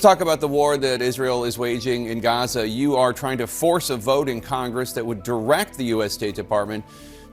talk about the war that Israel is waging in Gaza. You are trying to force a vote in Congress that would direct the U.S. State Department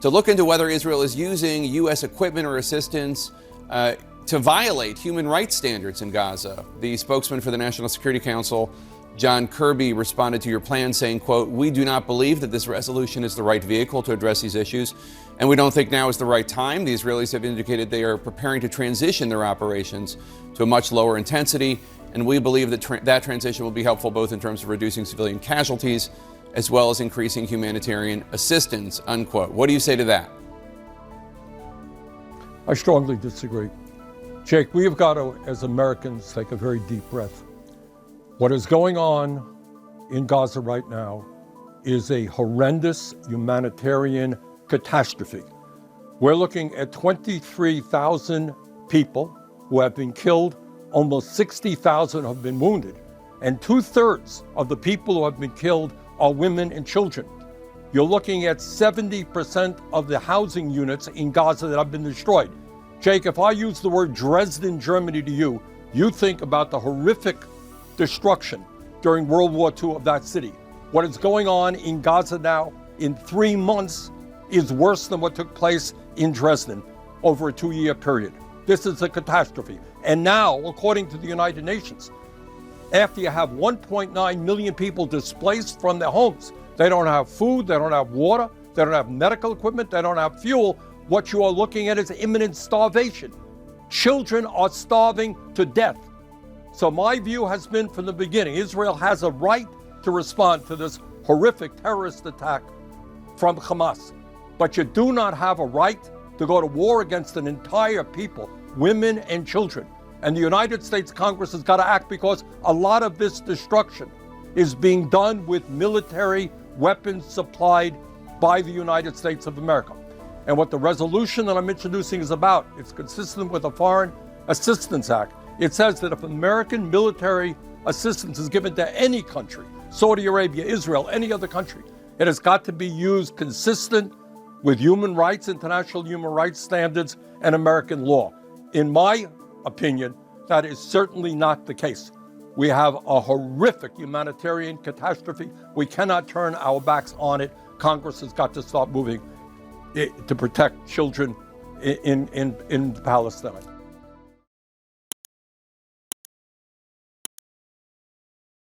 to look into whether Israel is using U.S. equipment or assistance to violate human rights standards in Gaza. The spokesman for the National Security Council, John Kirby, responded to your plan saying, quote, "We do not believe that this resolution is the right vehicle to address these issues, and we don't think now is the right time. The Israelis have indicated they are preparing to transition their operations to a much lower intensity, and we believe that that transition will be helpful both in terms of reducing civilian casualties as well as increasing humanitarian assistance," unquote. What do you say to that? I strongly disagree. Jake, we have got to, as Americans, take a very deep breath. What is going on in Gaza right now is a horrendous humanitarian catastrophe. We're looking at 23,000 people who have been killed, almost 60,000 have been wounded, and 2/3 of the people who have been killed are women and children. You're looking at 70% of the housing units in Gaza that have been destroyed. Jake, if I use the word Dresden, Germany to you, you think about the horrific destruction during World War II of that city. What is going on in Gaza now in 3 months is worse than what took place in Dresden over a 2-year period. This is a catastrophe. And now, according to the United Nations, after you have 1.9 million people displaced from their homes, they don't have food, they don't have water, they don't have medical equipment, they don't have fuel. What you are looking at is imminent starvation. Children are starving to death. So my view has been from the beginning, Israel has a right to respond to this horrific terrorist attack from Hamas. But you do not have a right to go to war against an entire people, women and children. And the United States Congress has got to act because a lot of this destruction is being done with military weapons supplied by the United States of America. And what the resolution that I'm introducing is about, it's consistent with the Foreign Assistance Act. It says that if American military assistance is given to any country, Saudi Arabia, Israel, any other country, it has got to be used consistent with human rights, international human rights standards, and American law. In my opinion, that is certainly not the case. We have a horrific humanitarian catastrophe. We cannot turn our backs on it. Congress has got to start moving to protect children in Palestine.